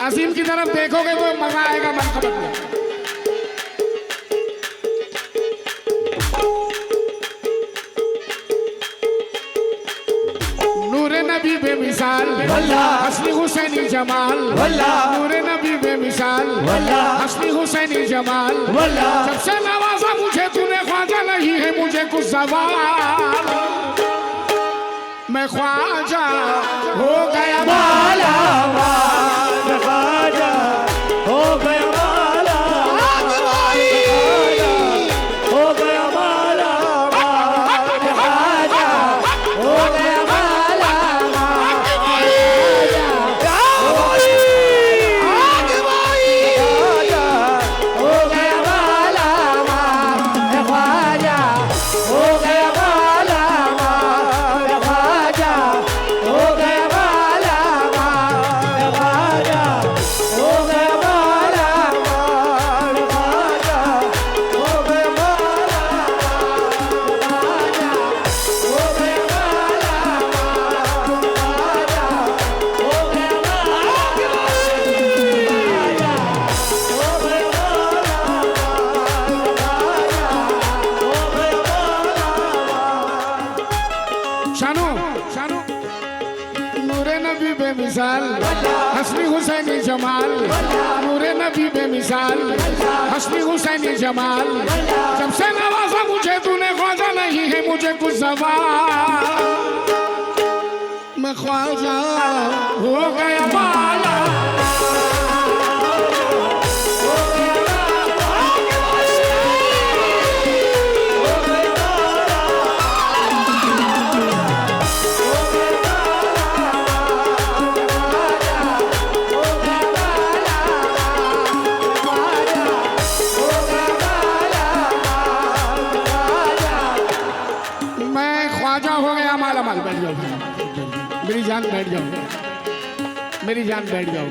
असीम की तरफ देखोगे तो मजा आएगा मन का मतलब। नूरे नबी बेमिसाल हस्नी हुसैनी जमाल, नूरे नबी बेमिसाल हस्नी हुसैनी जमाल, जब से नवाजा मुझे तूने ख्वाजा नहीं है मुझे कुछ सवाल, मैं ख्वाजा हो गया माला माल, ख्वाजा हो गया माला माल, हो गया माला माल, ख्वाजा हो गया माला माल, हो गया माला माल, ख्वाजा हो गया माला माल, ख्वाजा हो गया माला माल, ख्वाजा हो गया माला माल, ख्वाजा हो गया माला शानू शानू नूरे नबी बेमिसाल हस्नी हुसैनी जमाल, नूरे नबी बेमिसाल हस्नी हुसैनी जमाल, जब से नवाजा मुझे तूने ख्वाजा नहीं है मुझे कुछ सवाल, मैं ख्वाजा हो गया माला माला माल। बैठ जाओ मेरी जान, बैठ जाओ मेरी जान, बैठ जाओ।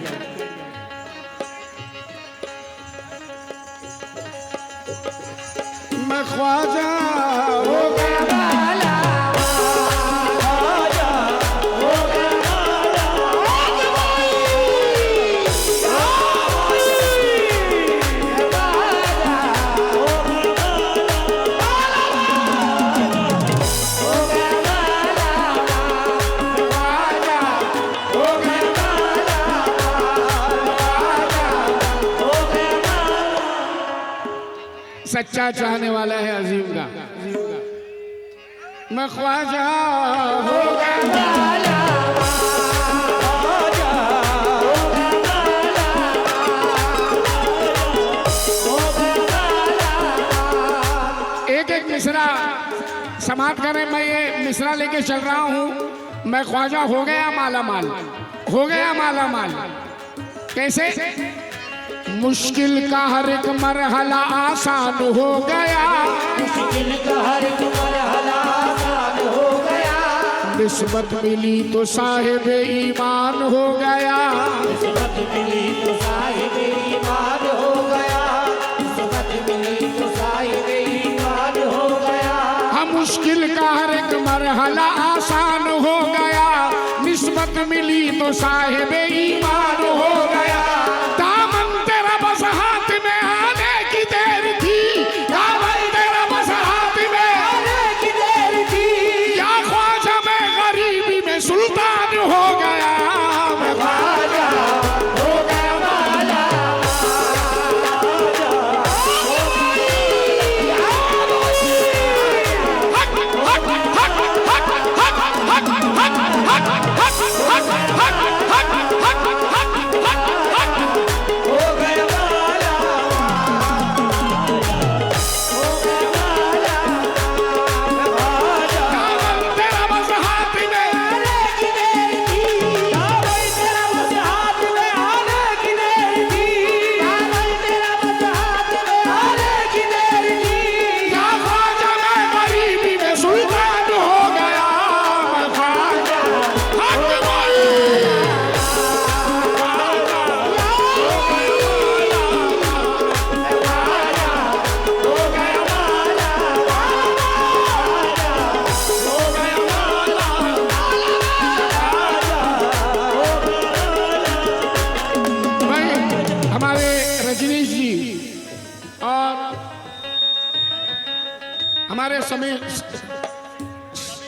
मैं ख्वाजा हो गया माला, ख्वाजा हो गया माला, सच्चा चाहने वाला है अजीम का, मैं ख्वाजा हो गया माला, ख्वाजा हो गया माला, हो गया माला। एक एक मिसरा समाप्त करें, मैं ये मिसरा लेके चल रहा हूँ। मैं ख्वाजा हो गया माला माल, हो गया माला माल। कैसे? मुश्किल का हर एक मरहला आसान हो गया, मुश्किल का हर एक मरहला आसान हो गया, निस्बत मिली तो साहिब ईमान हो गया, निस्बत मिली तो साहिब ईमान हो गया, निस्बत मिली तो साहिब ईमान हो गया। हम मुश्किल का हर एक मरहला आसान हो गया, निस्बत मिली तो साहिब ईमान हो गया। सुल्तान हो गया, मैं ख्वाजा हो गया माला, हो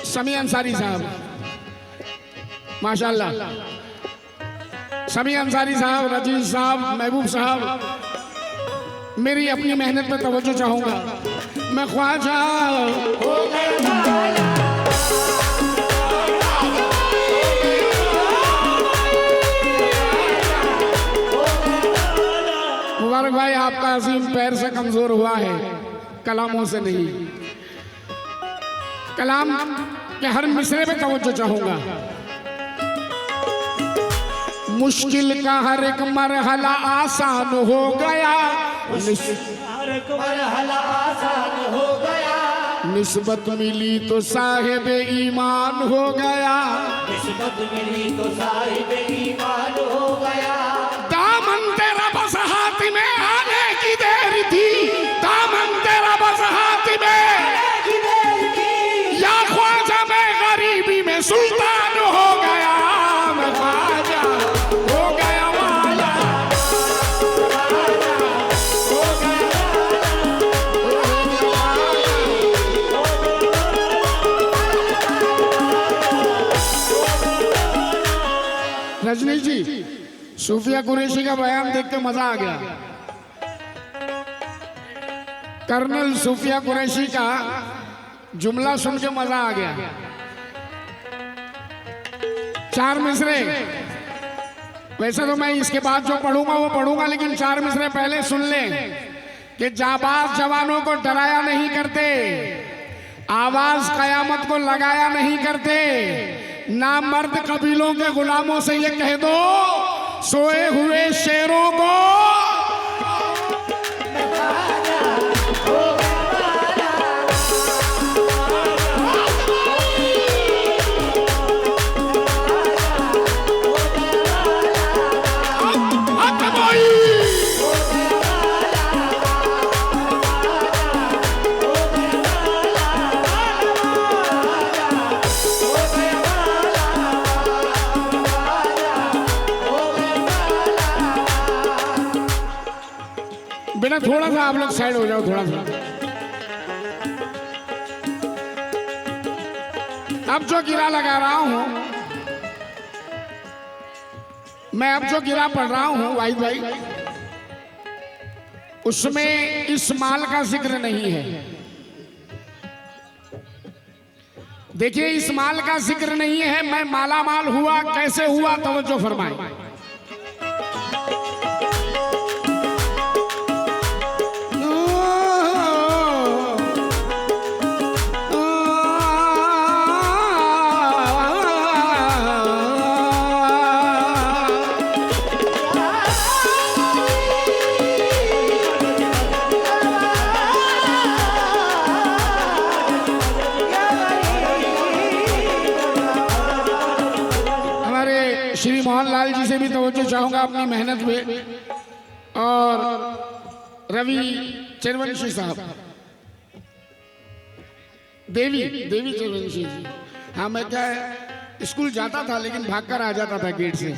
समी अंसारी साहब, माशाल्लाह। समी अंसारी साहब, रजीज साहब, महबूब साहब, मेरी अपनी मेहनत पे तवज्जो चाहूंगा। मैं ख्वाजा हो गया, मुबारक भाई, आपका अजीम पैर से कमजोर हुआ है, कलामों से नहीं। कलाम के हर मिसरे पे तवज्जो चाहूंगा। मुश्किल का हर एक मरहला आसान हो गया, हर एक मरहला आसान हो गया। निस्बत मिली तो साहिब ईमान हो गया, निस्बत मिली तो साहिब ईमान हो गया। दामन तेरा बस हाथ में आने की देर थी, दामन तेरा बस हाथ में आने की देर थी। या ख्वाजा मैं गरीबी में सुल्तान हो गया, मैं ख्वाजा हो गया वाला, हो गया। रजनी जी, सूफिया कुरैशी का बयान देख के मजा आ गया। कर्नल सूफिया कुरैशी का जुमला सुन के मजा आ गया। 4 मिसरे, वैसे तो मैं इसके बाद जो पढ़ूंगा वो पढ़ूंगा, लेकिन 4 मिसरे पहले सुन लें कि जाबाज जवानों को डराया नहीं करते, आवाज कयामत को लगाया नहीं करते। नामर्द कबीलों के गुलामों से ये कह दो, सोए हुए शेरों को बिना, थोड़ा सा आप लोग साइड हो जाओ, थोड़ा सा। अब जो गिरा लगा रहा हूं मैं, अब जो गिरा पढ़ रहा हूं वाहिद भाई, उसमें इस माल का जिक्र नहीं है। देखिए, इस माल का जिक्र नहीं है। मैं माला माल हुआ, कैसे हुआ, तवज्जो फरमाए। श्री मोहन लाल जी से भी तवज्जो चाहूंगा अपनी मेहनत पे, और रवि चरवंशी साहब, देवी चरवंशी जी। हाँ, मैं क्या स्कूल जाता था लेकिन भागकर आ जाता था गेट से,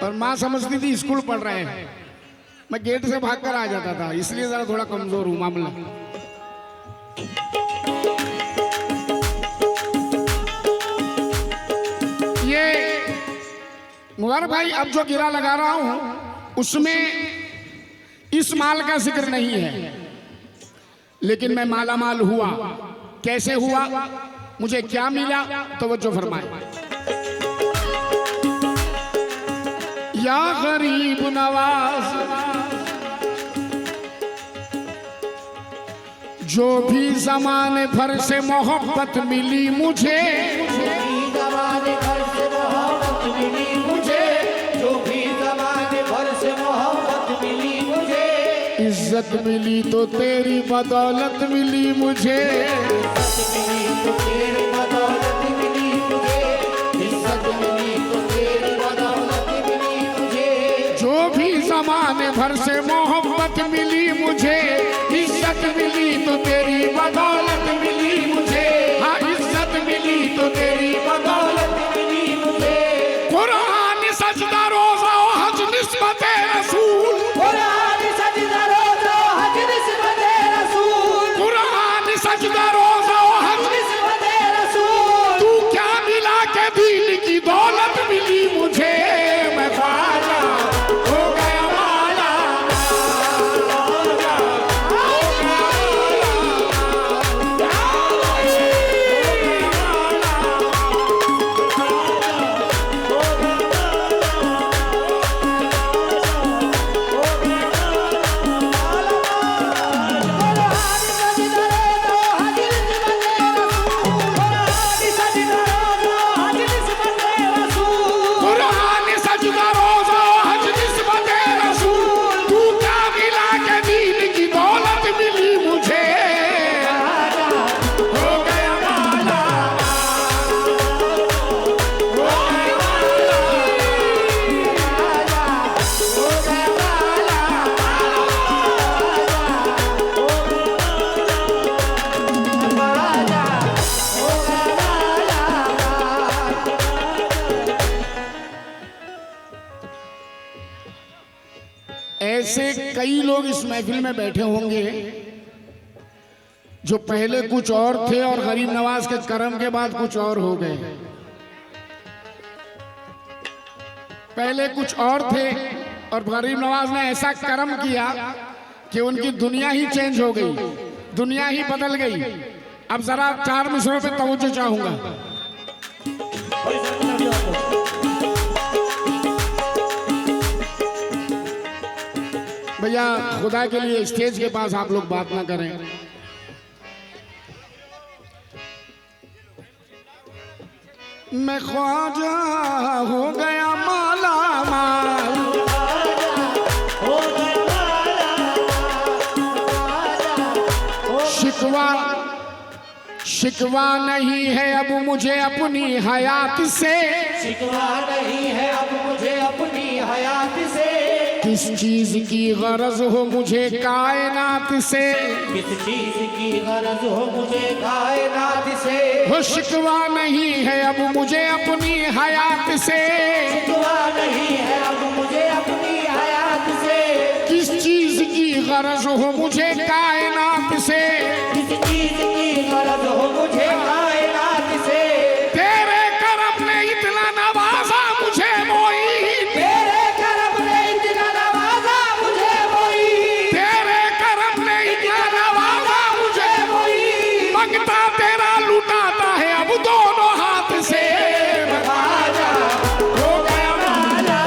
और माँ समझती थी स्कूल पढ़ रहे हैं, मैं गेट से भागकर आ जाता था, इसलिए जरा थोड़ा कमजोर हूं मामला। मुबारक भाई, अब जो गिरा लगा रहा हूं उसमें इस माल का जिक्र नहीं है, लेकिन मैं माला माल हुआ, कैसे हुआ, मुझे क्या मिला, तवज्जो फरमाए। या गरीब नवाज, जो भी ज़माने भर से मोहब्बत मिली मुझे, इज्जत मिली तो तेरी बदौलत मिली मुझे, इज्जत मिली तो तेरी बदौलत मिली मुझे, इज्जत मिली तो तेरी बदौलत मिली मुझे। जो भी ज़माने भर से मोहब्बत मिली मुझे, इज्जत मिली तो तेरी बदौलत मिली मुझे। हाँ, इज्जत मिली तो तेरी बदौलत मिली मुझे। कुरान सजदा रोज़ा हज निस्बत रसूल, कुरान सजदा रोज़ा हज निस्बत रसूल। दिल की दौलत मिली मुझे, मैं ख्वाजा हो गया माला ऐसे कई लोग इस महफिल में बैठे होंगे जो पहले कुछ और थे और गरीब नवाज के करम के बाद कुछ और हो गए। पहले कुछ और थे और गरीब नवाज ने ऐसा करम किया कि उनकी दुनिया ही चेंज हो गई, दुनिया ही बदल गई। अब जरा 4 मिसरों पे तवज्जो चाहूंगा। भैया खुदा के लिए स्टेज के पास आप लोग बात ना करें। मैं ख्वाजा हो गया माला माल, शिकवा शिकवा नहीं है अब मुझे अपनी हयात से, शिकवा नहीं है अब मुझे अपनी हयात से। किस चीज की गरज हो मुझे कायनात से, किस चीज की गरज हो मुझे कायनात से। हो शिकवा नहीं है अब मुझे अपनी हयात से, शिकवा नहीं है अब मुझे अपनी हयात से। किस चीज की गरज हो मुझे कायनात से, किस चीज की गरज हो मुझे कायनात से। तेरे करम ने इतना नवाजा मुझे मोईन, तेरे करम ने इतना नवाजा मुझे मोईन, तेरे करम ने इतना नवाजा मुझे मोईन। मंगता तेरा लुटाता है अब दोनों हाथ से। ख्वाजा हो गया माला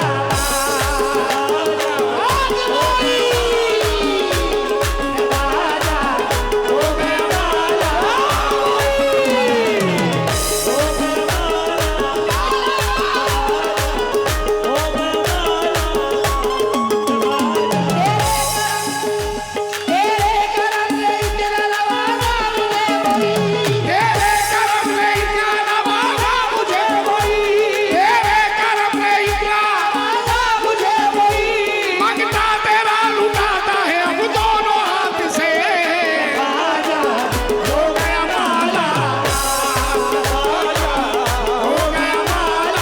तेरे करम ने इतना नवाजा मुझे मोईन, तेरे करम ने इतना मुझे मोईन। मंगता तेरा लुटाता है अब दोनों हाथ से। ख्वाजा हो गया माला हो गया माला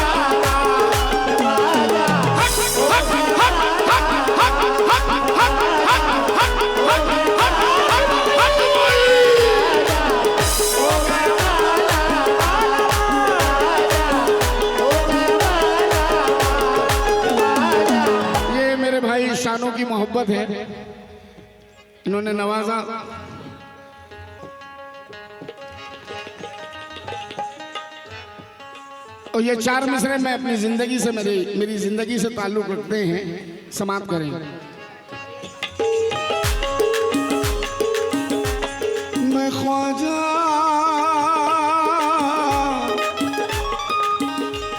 ये मेरे भाई शानों की मोहब्बत है, इन्होंने नवाजा। और ये 4 मिसरे मैं अपनी जिंदगी से मेरी जिंदगी से ताल्लुक रखते हैं, समाप्त करें। मैं ख्वाजा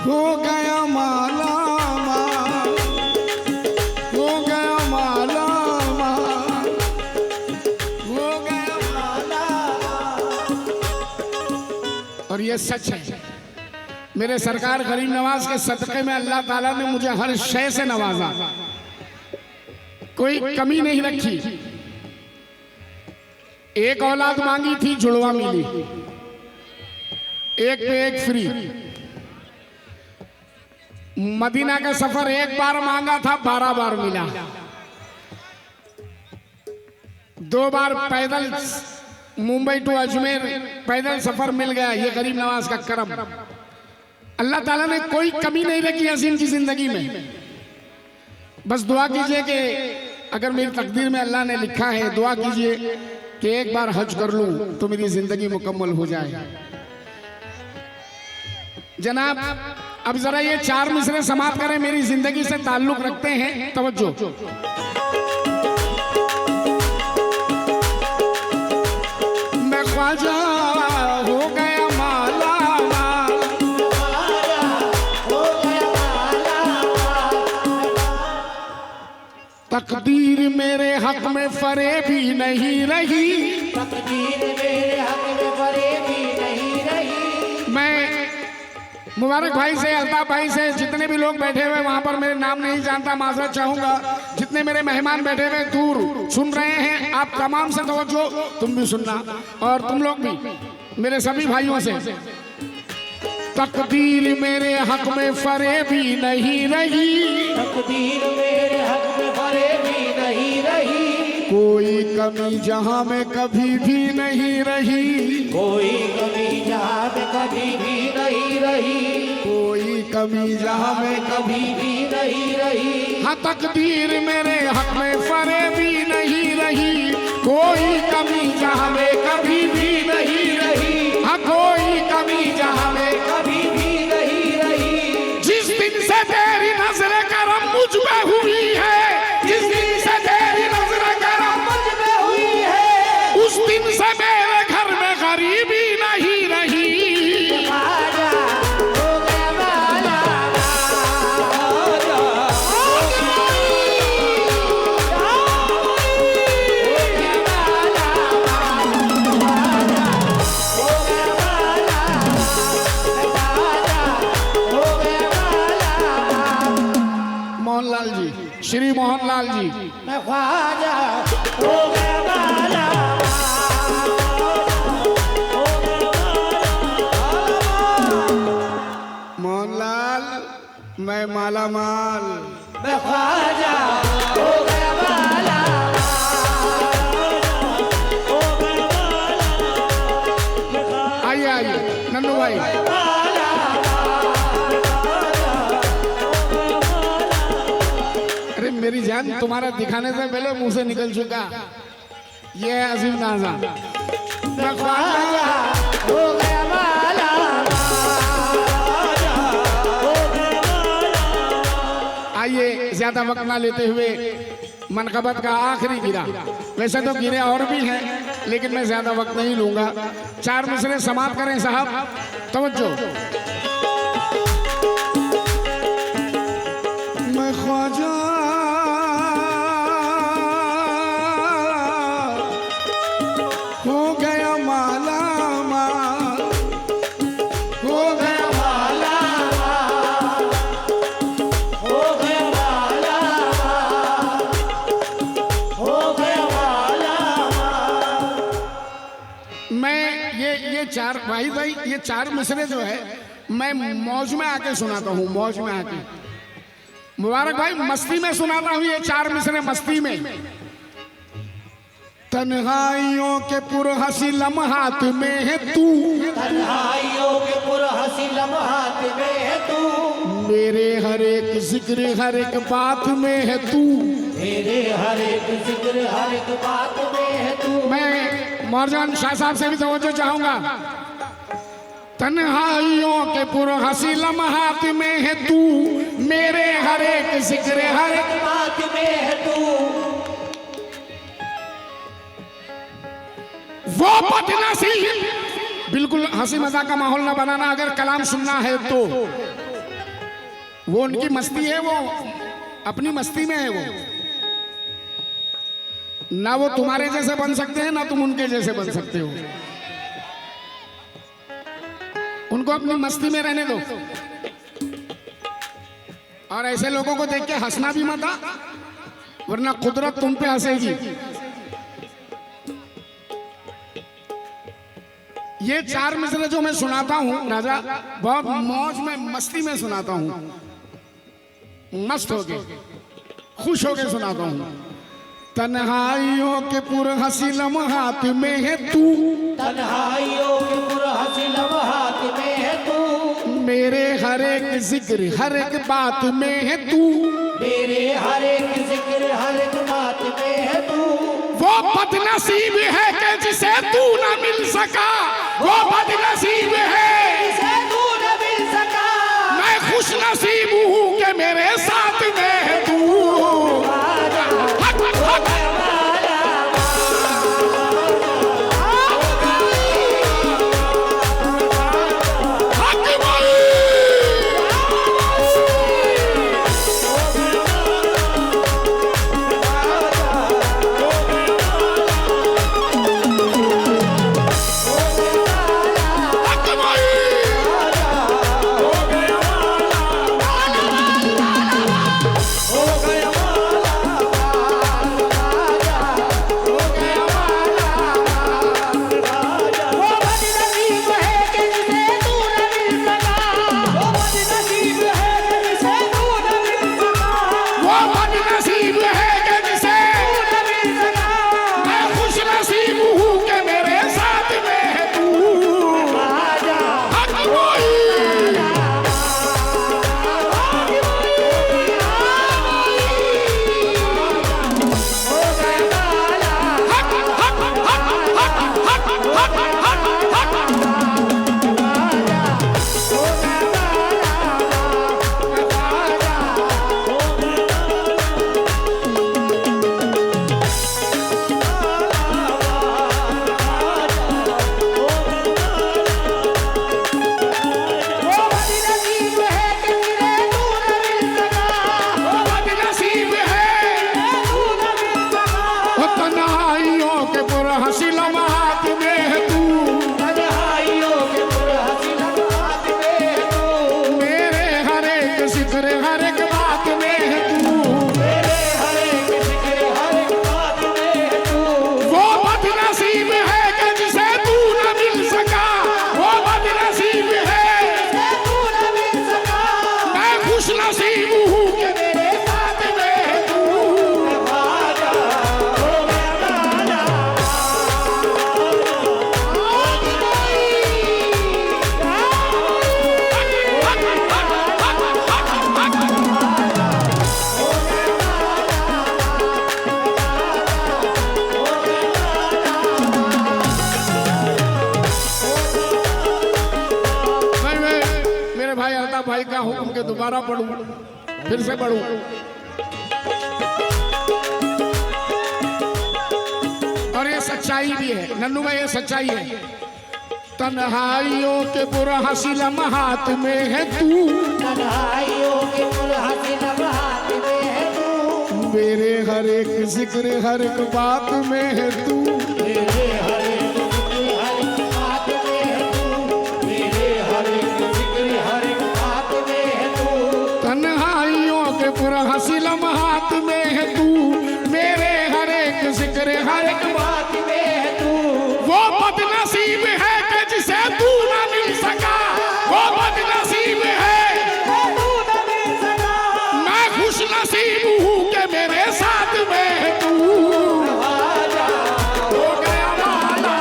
हो गया माला माल, हो गया माला माल, हो गया माला। और ये सच है, मेरे सरकार गरीब नवाज के सदक़े में अल्लाह ताला ने मुझे हर शय से नवाजा, कोई कमी नहीं रखी। एक औलाद मांगी थी, जुड़वा मिली, एक पे एक फ्री। मदीना का सफर एक बार मांगा था, 12 बार मिला। 2 बार पैदल मुंबई टू अजमेर पैदल सफर मिल गया, ये गरीब नवाज का करम। अल्लाह ताला ने कोई कमी नहीं रखी हसीन की जिंदगी में। बस दुआ कीजिए कि अगर मेरी तकदीर में अल्लाह ने लिखा है, दुआ कीजिए कि एक बार हज कर लूं तो मेरी जिंदगी मुकम्मल हो जाए। जनाब अब जरा ये 4 मिसरे समाप्त करें, मेरी जिंदगी से ताल्लुक रखते हैं। तवज्जो। मैं ख्वाजा हो गया माला माल, तकदीर मेरे हक में फरेबी नहीं रही, तकदीर मेरे हक में फरेबी नहीं रही। मैं मुबारक भाई से, अल्ताफ भाई से, जितने भी लोग बैठे हुए वहां पर मेरे नाम नहीं जानता, माजरत चाहूंगा। जितने मेरे मेहमान बैठे हुए दूर सुन रहे हैं, आप तमाम से तवज्जो, तुम भी सुनना और तुम लोग भी मेरे सभी भाइयों से। तकदीर मेरे हक में फरेबी नहीं रही, तकदीर मेरे हक में फरेबी नहीं रही। कोई कमी जहां में कभी भी नहीं रही, कोई कमी जहाँ में कभी भी नहीं रही, कोई कमी जहां में कभी भी नहीं रही। हाँ तकदीर मेरे हक में फरेबी नहीं रही, कोई कमी जहां में कभी भी नहीं रही। हाँ कोई कमी जहां में कभी भी नहीं रही। जिस दिन से तेरी नजर करम मुझ पे हुई है, जिस दिन से तेरी नजर करम मुझ में हुई है, उस दिन से मेरे घर में गरीबी नहीं रही। ख्वाजा हो गया माला मोहनलाल जी, श्री मोहनलाल जी, मैं ख्वाजा हो गया माला। मोहनलाल मैं माला माल। मैं ख्वाजा हो गया माला। आइए आइए नन्नू भाई। अरे मेरी जान, तुम्हारा दिखाने से पहले मुंह से निकल चुका, ये है अजीम नाजा। मैं ख्वाजा हो गया माला। आइए ज्यादा वक्त ना लेते हुए मनकबत का आखिरी गिरा, वैसे तो गिरे और भी हैं लेकिन मैं ज्यादा वक्त नहीं लूंगा। 4 मिसरे समाप्त करें साहब, तवज्जो। मैं ख्वाजा हो गया माला माल, हो गया माला हो गया माला हो गया माला। मैं ये 4 भाई ये 4 मिसरे जो है मैं मौज में आके सुनाता हूँ, मौज में आके। मुबारक भाई मस्ती में सुनाता हूँ ये 4 मिसरे मस्ती में। तन्हाइयों के पुरहसी लम्हात में है तू, तन्हाइयों के पुरहसी लम्हात में है तू, मेरे हर एक जिक्र हर एक बात में है तू, मेरे हर एक जिक्र हर एक बात में है तू। मैं मौरजान शाह साहब से भी तवज्जो चाहूंगा। तन्हाइयों के पुरहसी लम्हात में है तू, मेरे हर एक जिक्र हर एक बात में है तू, वो बदनसीब। बिल्कुल हंसी मजाक का माहौल ना बनाना, अगर कलाम सुनना है तो। वो उनकी मस्ती है, वो अपनी मस्ती में है। वो ना वो तुम्हारे जैसे बन सकते हैं ना तुम उनके जैसे बन सकते हो। उनको अपनी मस्ती में रहने दो और ऐसे लोगों को देख के हंसना भी मत, वरना कुदरत तुम पे हंसेगी। ये 4 मिसरे जो मैं सुनाता हूँ राजा, बहुत मौज में मस्ती में सुनाता हूँ, मस्त होके खुश होके सुनाता हूँ। तन्हाइयों के पुरहसी लम्हात में है तू, तन्हाइयों के पुरहसी लम्हात में है तू, मेरे हर एक जिक्र हर एक बात में है तू, मेरे हर एक जिक्र हर एक बात में है तू। वो बदनसीब है कि जिसे तू न मिल सका, वो बदनसीब है जिसे तू न मिल सका। मैं खुश नसीब हूँ कि मेरे साथ में है तू। हक, हक, भाई का हुक्म के दोबारा पढ़ूं, फिर से पढ़ूं। और ये सच्चाई भी है नन्नू भाई, ये सच्चाई है। तन्हाइयों के बुरहसी लम्हात में है तू, तन्हाइयों के बुरहसी लम्हात में है तू। मेरे हर एक जिक्र हर एक बात में है तू, मेरे हर एक जिक्र हर एक बात में है तू। मेरे हर एक जिक्र हर एक बात में है तू। तन्हाइयों के बुरहसी लम्हात में है तू, मेरे हर एक जिक्र हर एक बात में है तू। वो बदनसीब है कि जिसे तू न मिल सका, वो बदनसीब है तू न मिल सका। मैं खुश नसीब हूँ कि मेरे साथ में है तू। हो गया वाला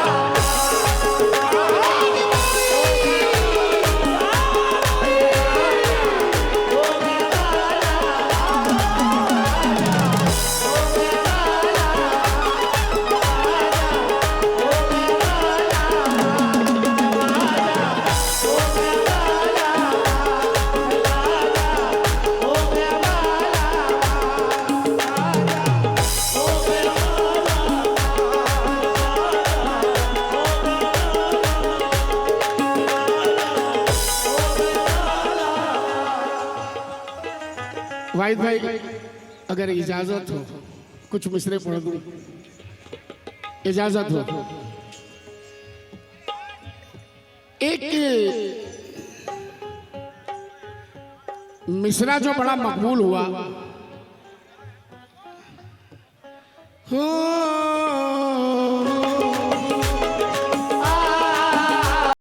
वाहिद भाई, अगर इजाजत हो कुछ मिसरे पढ़ दूं, इजाजत हो। एक मिसरा जो बड़ा मकबूल हुआ, हो